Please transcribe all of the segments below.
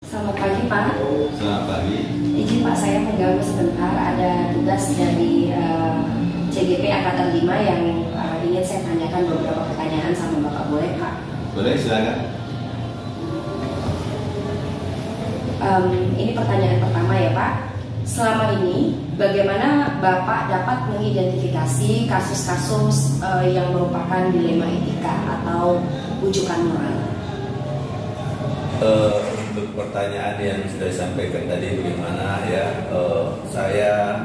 Selamat pagi Pak. Selamat pagi. Izin Pak, saya mengganggu sebentar. Ada tugas dari CGP Angkatan 5 yang ingin saya tanyakan beberapa pertanyaan sama Bapak, boleh Pak? Boleh, silakan. Ini pertanyaan pertama ya Pak. Selama ini bagaimana Bapak dapat mengidentifikasi kasus-kasus yang merupakan dilema etika atau rujukan moral? Untuk pertanyaan yang sudah disampaikan tadi bagaimana ya, saya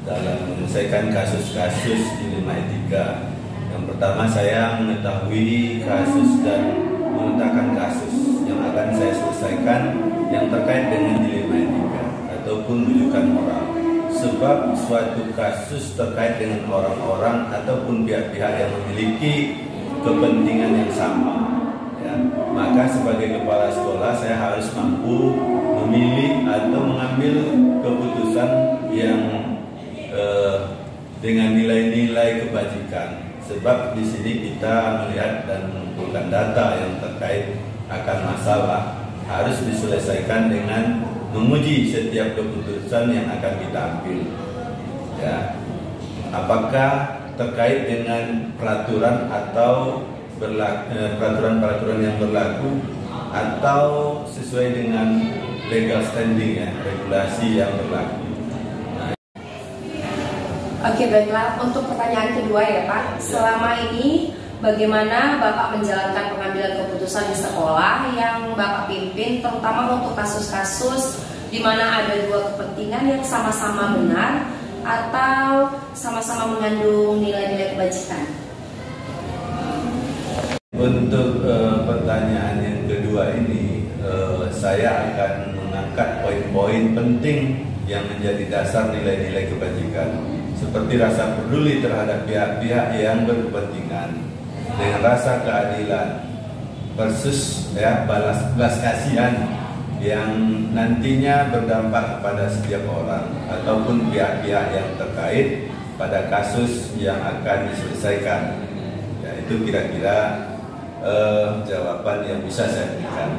dalam menyelesaikan kasus-kasus dilema etika, yang pertama saya mengetahui kasus dan menetapkan kasus yang akan saya selesaikan yang terkait dengan dilema etika ataupun rujukan moral. Sebab suatu kasus terkait dengan orang-orang ataupun pihak-pihak yang memiliki kepentingan yang sama, maka sebagai kepala sekolah saya harus mampu memilih atau mengambil keputusan yang dengan nilai-nilai kebajikan. Sebab di sini kita melihat dan mengumpulkan data yang terkait akan masalah harus diselesaikan dengan menguji setiap keputusan yang akan kita ambil. Ya, apakah terkait dengan peraturan atau peraturan-peraturan yang berlaku atau sesuai dengan legal standing ya, regulasi yang berlaku. Oke, baiklah. Untuk pertanyaan kedua ya Pak, selama ini bagaimana Bapak menjalankan pengambilan keputusan di sekolah yang Bapak pimpin, terutama untuk kasus-kasus di mana ada dua kepentingan yang sama-sama benar atau sama-sama mengandung nilai-nilai kebajikan? Untuk pertanyaan yang kedua ini, saya akan mengangkat poin-poin penting yang menjadi dasar nilai-nilai kebajikan, seperti rasa peduli terhadap pihak-pihak yang berkepentingan, dengan rasa keadilan versus belas kasihan yang nantinya berdampak kepada setiap orang ataupun pihak-pihak yang terkait pada kasus yang akan diselesaikan. Ya, itu kira-kira jawaban yang bisa saya berikan.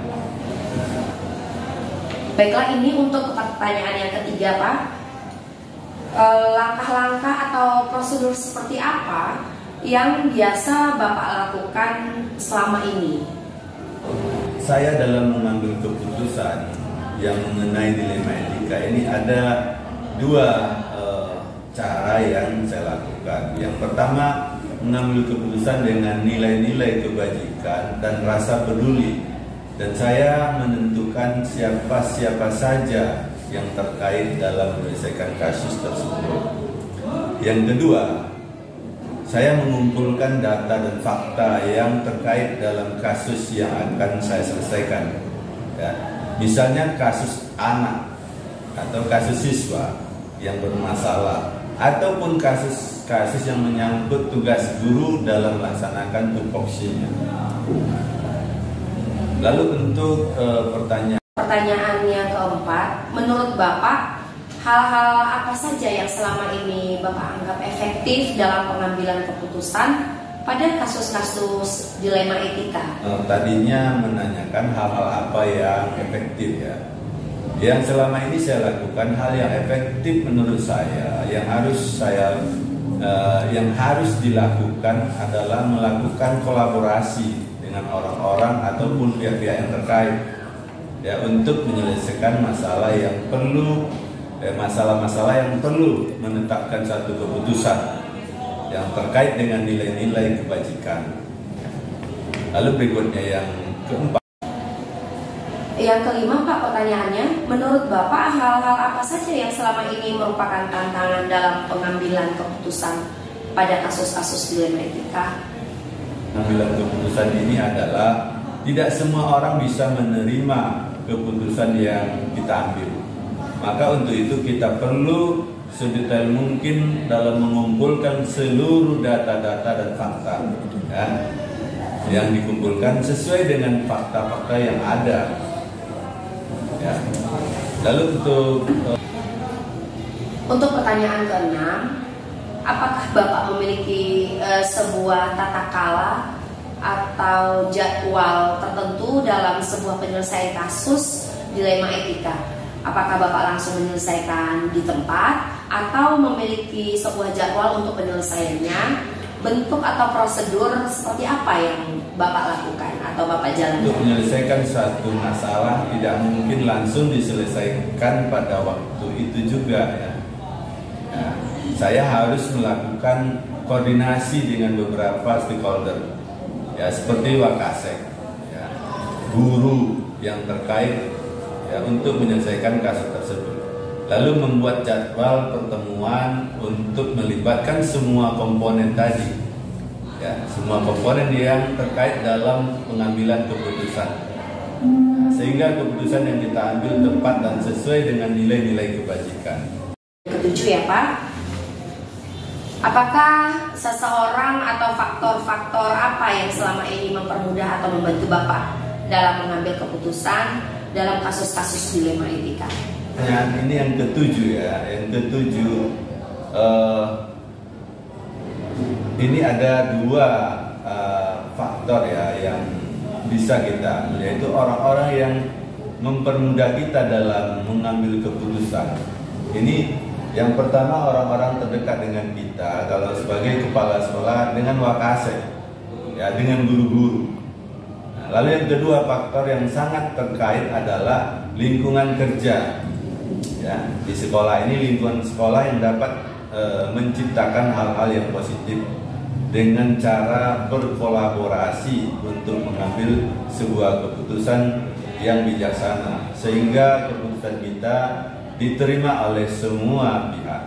Baiklah, ini untuk pertanyaan yang ketiga Pak. Langkah-langkah atau prosedur seperti apa yang biasa Bapak lakukan selama ini? Saya dalam mengambil keputusan yang mengenai dilema etika ini ada dua cara yang saya lakukan. Yang pertama, mengambil keputusan dengan nilai-nilai kebajikan dan rasa peduli, dan saya menentukan siapa saja yang terkait dalam menyelesaikan kasus tersebut. Yang kedua, saya mengumpulkan data dan fakta yang terkait dalam kasus yang akan saya selesaikan. Ya, misalnya kasus anak atau kasus siswa yang bermasalah, ataupun kasus yang menyangkut tugas guru dalam melaksanakan tupoksinya. Lalu untuk pertanyaan yang keempat, menurut Bapak hal-hal apa saja yang selama ini Bapak anggap efektif dalam pengambilan keputusan pada kasus-kasus dilema etika? Tadinya menanyakan hal-hal apa yang efektif ya. Yang selama ini saya lakukan, hal yang efektif menurut saya yang harus dilakukan adalah melakukan kolaborasi dengan orang-orang ataupun pihak-pihak yang terkait ya, untuk menyelesaikan masalah yang perlu masalah-masalah yang perlu menetapkan satu keputusan yang terkait dengan nilai-nilai kebajikan. Lalu berikutnya yang keempat. Yang kelima Pak, pertanyaannya, menurut Bapak hal-hal apa saja yang selama ini merupakan tantangan dalam pengambilan keputusan pada kasus-kasus dilema etika? Pengambilan keputusan ini adalah tidak semua orang bisa menerima keputusan yang kita ambil. Maka untuk itu kita perlu sedetail mungkin dalam mengumpulkan seluruh data-data dan fakta ya, yang dikumpulkan sesuai dengan fakta-fakta yang ada. Ya. Lalu untuk pertanyaan keenam, apakah Bapak memiliki sebuah tata krama atau jadwal tertentu dalam sebuah penyelesaian kasus dilema etika? Apakah Bapak langsung menyelesaikan di tempat atau memiliki sebuah jadwal untuk penyelesaiannya? Bentuk atau prosedur seperti apa yang Bapak lakukan atau Bapak jalankan? Untuk menyelesaikan suatu masalah tidak mungkin langsung diselesaikan pada waktu itu juga ya. Nah, saya harus melakukan koordinasi dengan beberapa stakeholder ya, seperti Wakasek ya, guru yang terkait ya, untuk menyelesaikan kasus tersebut. Lalu membuat jadwal pertemuan untuk melibatkan semua komponen tadi, ya, semua komponen yang terkait dalam pengambilan keputusan, nah, sehingga keputusan yang kita ambil tepat dan sesuai dengan nilai-nilai kebajikan. Ketujuh ya Pak, apakah seseorang atau faktor-faktor apa yang selama ini mempermudah atau membantu Bapak dalam mengambil keputusan dalam kasus-kasus dilema etika? Nah, ini yang ketujuh ya, yang ketujuh ini ada dua faktor ya yang bisa kita ambil, yaitu orang-orang yang mempermudah kita dalam mengambil keputusan. Ini yang pertama, orang-orang terdekat dengan kita kalau sebagai kepala sekolah dengan Wakasek ya, dengan guru-guru. Nah, lalu yang kedua, faktor yang sangat terkait adalah lingkungan kerja. Ya, di sekolah ini lingkungan sekolah yang dapat menciptakan hal-hal yang positif dengan cara berkolaborasi untuk mengambil sebuah keputusan yang bijaksana sehingga keputusan kita diterima oleh semua pihak.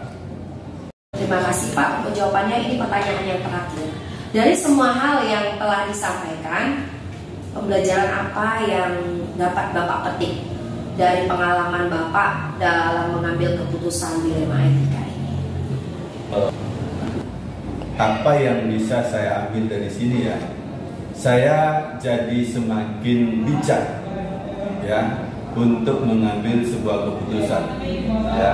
Terima kasih Pak untuk jawabannya. Ini pertanyaan yang terakhir. Dari semua hal yang telah disampaikan, pembelajaran apa yang dapat Bapak petik dari pengalaman Bapak dalam mengambil keputusan dilema etika ini? Apa yang bisa saya ambil dari sini ya? Saya jadi semakin bijak ya untuk mengambil sebuah keputusan ya,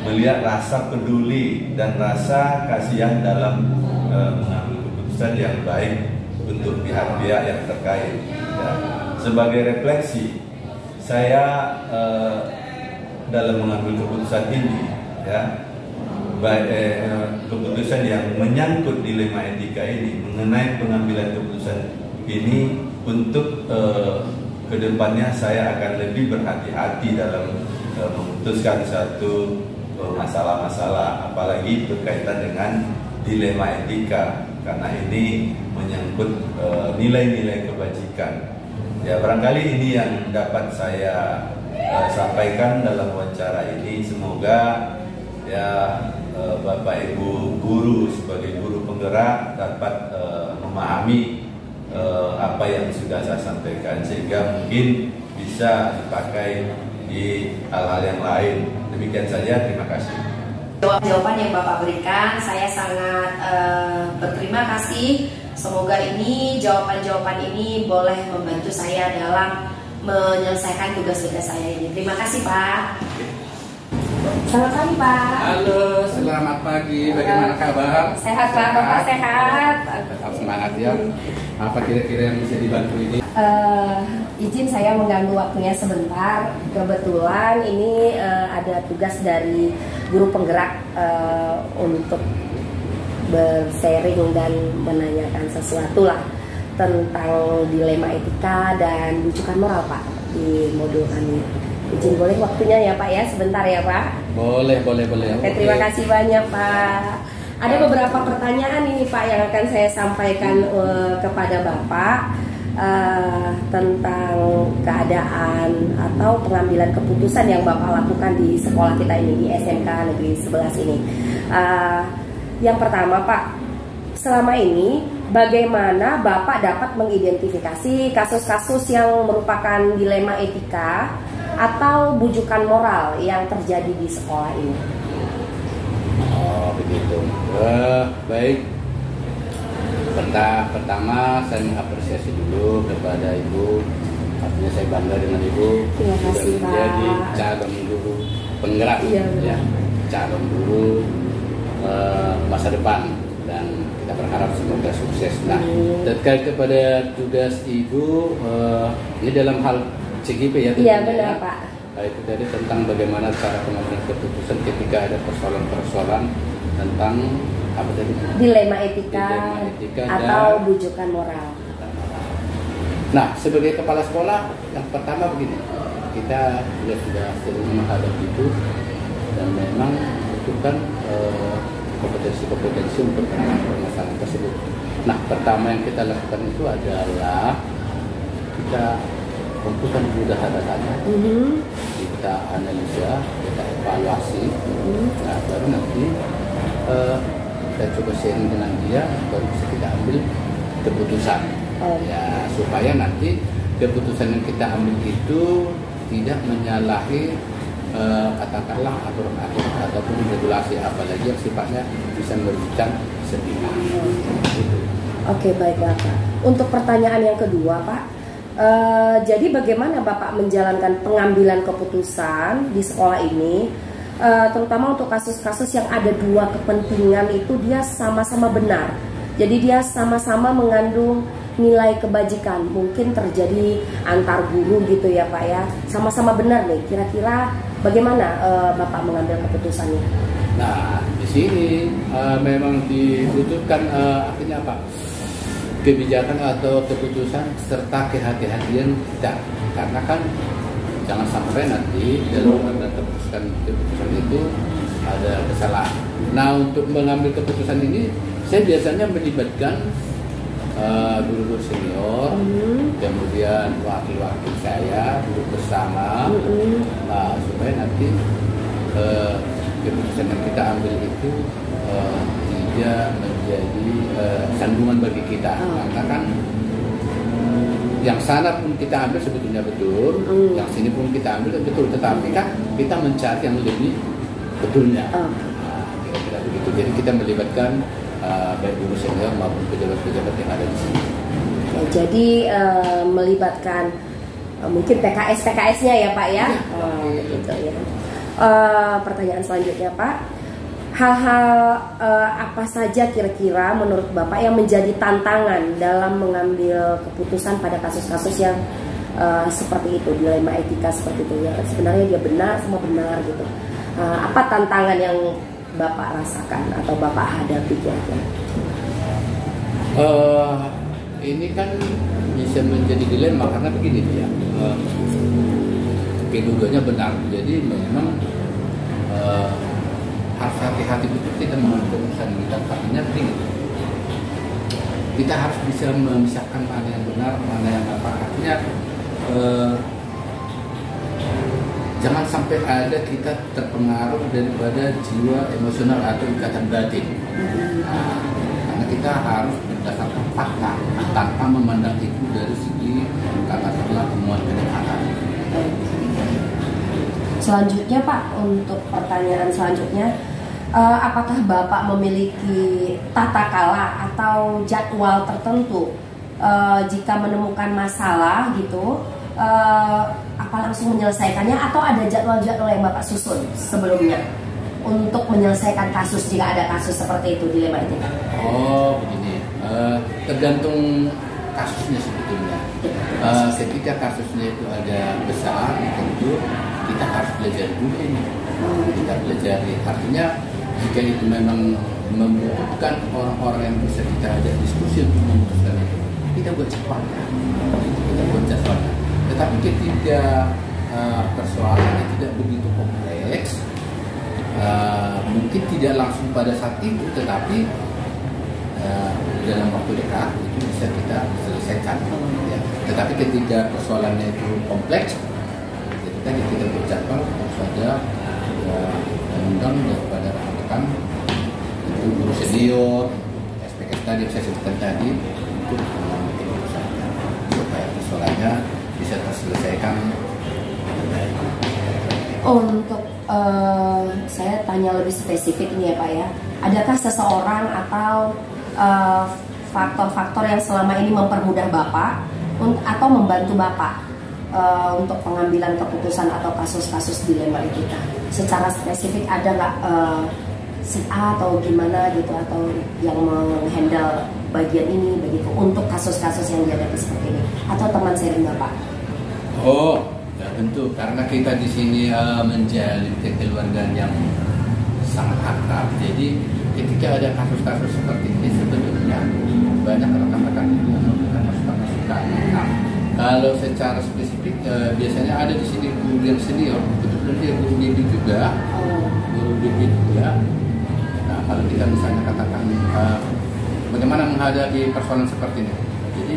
melihat rasa peduli dan rasa kasihan dalam mengambil keputusan yang baik untuk pihak-pihak yang terkait ya. Sebagai refleksi, saya dalam mengambil keputusan ini ya, keputusan yang menyangkut dilema etika ini, mengenai pengambilan keputusan ini, untuk kedepannya saya akan lebih berhati-hati dalam memutuskan satu masalah-masalah, apalagi berkaitan dengan dilema etika, karena ini menyangkut nilai-nilai kebajikan. Ya, barangkali ini yang dapat saya sampaikan dalam wawancara ini. Semoga ya Bapak Ibu guru sebagai guru penggerak dapat memahami apa yang sudah saya sampaikan, sehingga mungkin bisa dipakai di hal-hal yang lain. Demikian saja, terima kasih. Jawaban yang Bapak berikan, saya sangat berterima kasih. Semoga ini jawaban-jawaban ini boleh membantu saya dalam menyelesaikan tugas-tugas saya ini. Terima kasih Pak. Selamat pagi Pak. Halo, selamat pagi. Bagaimana kabar? Sehat Pak, Bapak sehat. Tetap semangat ya. Apa kira-kira yang bisa dibantu ini? Izin saya mengganggu waktunya sebentar. Kebetulan ini ada tugas dari guru penggerak untuk bersharing dan menanyakan sesuatu lah tentang dilema etika dan rujukan moral Pak di modul kami. Izin boleh waktunya ya Pak ya, sebentar ya Pak. Boleh. Oke, terima kasih banyak Pak. Ada beberapa pertanyaan ini Pak yang akan saya sampaikan kepada Bapak tentang keadaan atau pengambilan keputusan yang Bapak lakukan di sekolah kita ini, di SMK Negeri 11 ini. Yang pertama Pak, selama ini bagaimana Bapak dapat mengidentifikasi kasus-kasus yang merupakan dilema etika atau bujukan moral yang terjadi di sekolah ini? Oh begitu. Baik. Pertama saya mengapresiasi dulu kepada Ibu. Artinya saya bangga dengan Ibu. Terima kasih Pak. Menjadi calon guru penggerak, ya, calon guru masa depan, dan kita berharap semoga sukses. Nah, terkait kepada tugas Ibu, ini dalam hal CGP ya? Iya benar Pak. itu tadi tentang bagaimana cara pengambilan keputusan ketika ada persoalan-persoalan tentang apa tadi? Dilema etika atau bujukan moral. Nah, sebagai kepala sekolah, yang pertama begini, kita sudah sering menghadapi itu dan memang membutuhkan kompetensi-kompetensi untuk penanganan permasalahan tersebut. Nah, pertama yang kita lakukan itu adalah kita kumpulkan dulu data-datanya, kita analisa, kita evaluasi, nah baru nanti kita coba sharing dengan dia, baru bisa kita ambil keputusan. Ya, supaya nanti keputusan yang kita ambil itu tidak menyalahi katakanlah aturan-aturan ataupun regulasi, apalagi yang sifatnya bisa merugikan sepihak. Oke, baiklah Pak. Untuk pertanyaan yang kedua Pak, jadi bagaimana Bapak menjalankan pengambilan keputusan di sekolah ini, terutama untuk kasus-kasus yang ada dua kepentingan itu dia sama-sama benar. Jadi dia sama-sama mengandung nilai kebajikan, mungkin terjadi antar guru gitu ya Pak ya, sama-sama benar nih. Kira-kira bagaimana Bapak mengambil keputusannya? Nah, di sini memang dibutuhkan artinya apa? Kebijakan atau keputusan serta kehati-hatian kita, karena kan jangan sampai nanti dalam mengambil keputusan itu ada kesalahan. Nah, untuk mengambil keputusan ini saya biasanya melibatkan guru-guru senior, kemudian wakil-wakil saya duduk bersama, supaya nanti keputusan yang kita ambil itu tidak menjadi sandungan bagi kita, karena kan yang sana pun kita ambil sebetulnya betul, yang sini pun kita ambil betul, tetapi kan kita mencari yang lebih betulnya. Kira-kira begitu. Jadi kita melibatkan baik guru senior maupun pejabat-pejabat yang ada di sini. Ya, jadi melibatkan mungkin PKS-nya ya Pak ya. Gitu ya. Pertanyaan selanjutnya Pak, hal-hal apa saja kira-kira menurut Bapak yang menjadi tantangan dalam mengambil keputusan pada kasus-kasus yang seperti itu, dilema etika seperti itu ya, sebenarnya dia benar, semua benar gitu. Apa tantangan yang Bapak rasakan atau Bapak hadapi kira-kira? Ini kan bisa menjadi dilema karena begini dia, kedudukannya benar, jadi memang harus hati-hati betul kita mengambil keputusan kita. Artinya begini, kita harus bisa memisahkan mana yang benar, mana yang apa. Artinya jangan sampai ada kita terpengaruh daripada jiwa emosional atau ikatan batin. Karena kita harus berdasarkan fakta tanpa memandang itu dari segi katakanlah temuan kedekatan. Selanjutnya Pak, untuk pertanyaan selanjutnya, apakah Bapak memiliki tata kala atau jadwal tertentu jika menemukan masalah gitu? Apa langsung menyelesaikannya atau ada jadwal-jadwal yang Bapak susun sebelumnya untuk menyelesaikan kasus jika ada kasus seperti itu dilema etika? Oh begini, tergantung kasusnya sebetulnya. Ketika kasusnya itu ada besar, tentu kita harus belajar dulu ini. Kita pelajari, artinya jika itu memang membutuhkan orang-orang yang bisa kita ajak diskusi untuk memutuskan itu, kita buat jadwalnya. Tetapi ketika persoalannya tidak begitu kompleks, mungkin tidak langsung pada saat itu, tetapi dalam waktu dekat itu bisa kita selesaikan. Ya. Tetapi ketika persoalannya itu kompleks, ketika kita berjadwal harus ada undang daripada rekan-rekan itu guru senior, SPKS tadi yang saya sebutkan tadi untuk mengambil keputusannya supaya persoalannya bisa terselesaikan. Untuk saya tanya lebih spesifik nih ya Pak ya, adakah seseorang atau faktor-faktor yang selama ini mempermudah Bapak atau membantu Bapak untuk pengambilan keputusan atau kasus-kasus dilema etika? Secara spesifik ada nggak si A atau gimana gitu, atau yang menghandle bagian ini begitu untuk kasus-kasus yang dihadapi seperti ini, atau teman sharing Bapak? Oh, jadi tentu karena kita di sini menjalin kekeluargaan yang sangat akrab. Jadi ketika ada kasus-kasus seperti ini sebetulnya banyak rekan-rekan yang memberikan masukan-masukan. Nah, kalau secara spesifik biasanya ada di sini guru yang senior, betul-betul dia guru bimbing juga, Nah, kalau kita misalnya katakan bagaimana menghadapi persoalan seperti ini, jadi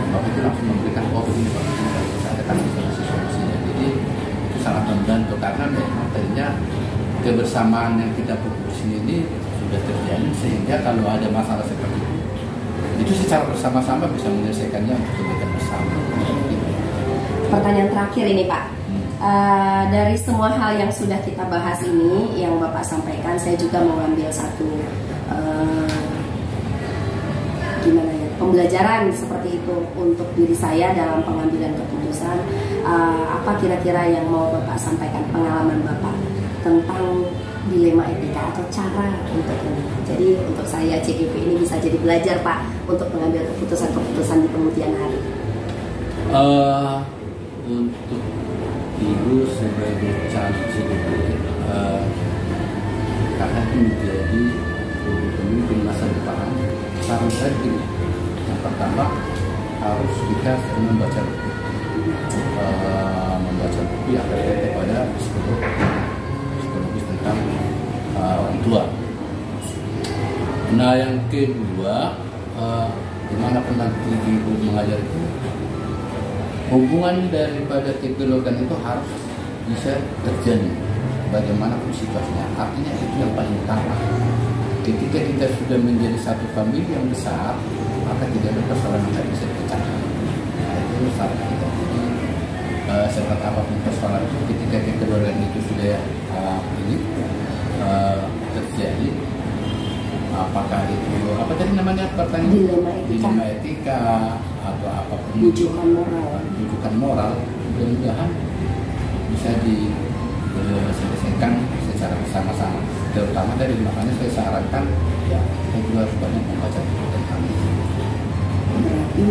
Bapak itu langsung memberikan ini Pak, ada kasih solusi-solusinya. Jadi itu sangat membantu karena memang tadinya kebersamaan yang kita pupuk di sini ini sudah terjalin sehingga kalau ada masalah seperti itu secara bersama-sama bisa menyelesaikannya untuk kebaikan bersama. Pertanyaan terakhir ini Pak, dari semua hal yang sudah kita bahas ini yang Bapak sampaikan, saya juga mau ambil satu pembelajaran seperti itu untuk diri saya dalam pengambilan keputusan. Apa kira-kira yang mau Bapak sampaikan, pengalaman Bapak tentang dilema etika atau cara untuk ini. Jadi untuk saya CGV ini bisa jadi belajar Pak untuk mengambil keputusan-keputusan di kemudian hari. Untuk Ibu sebagai calon CGV, karena itu menjadi pemimpin masa depan, saran saya begini. Yang pertama harus kita membaca buku yang terkait pada psikologis tentang orang tua. Nah yang kedua, dimanapun nanti ibu mengajar itu, hubungan daripada kekeluargaan itu harus bisa terjalin bagaimanapun situasinya. Artinya itu yang paling utama. Ketika kita sudah menjadi satu famili yang besar, maka tidak ada persoalan yang bisa dipecahkan. Nah, itu salah kita. Jadi seperti apapun persoalan itu, ketika kekeluargaan itu sudah terjadi, apakah itu apa tadi namanya pertanyaan? Dilema etika atau apapun. Rujukan moral, mudah-mudahan bisa diselesaikan secara bersama-sama. Terutama dari makanya saya sarankan ya kita juga harus banyak membaca buku tentang itu. Berarti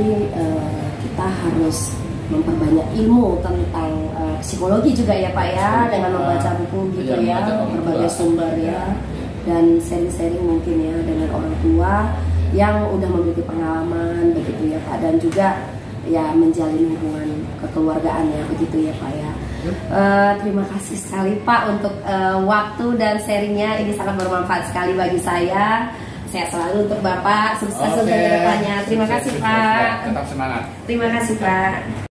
kita harus memperbanyak ilmu tentang psikologi juga ya Pak ya, dengan membaca buku gitu ya, berbagai sumber ya, dan sharing-sharing mungkin ya dengan orang tua yang udah memiliki pengalaman begitu ya Pak, dan juga ya menjalin hubungan kekeluargaan ya begitu ya Pak ya. Terima kasih sekali Pak untuk waktu dan sharingnya, ini sangat bermanfaat sekali bagi saya. Sehat selalu untuk Bapak, sukses untuk kedepannya. Terima kasih Pak. Tetap semangat. Terima kasih Pak.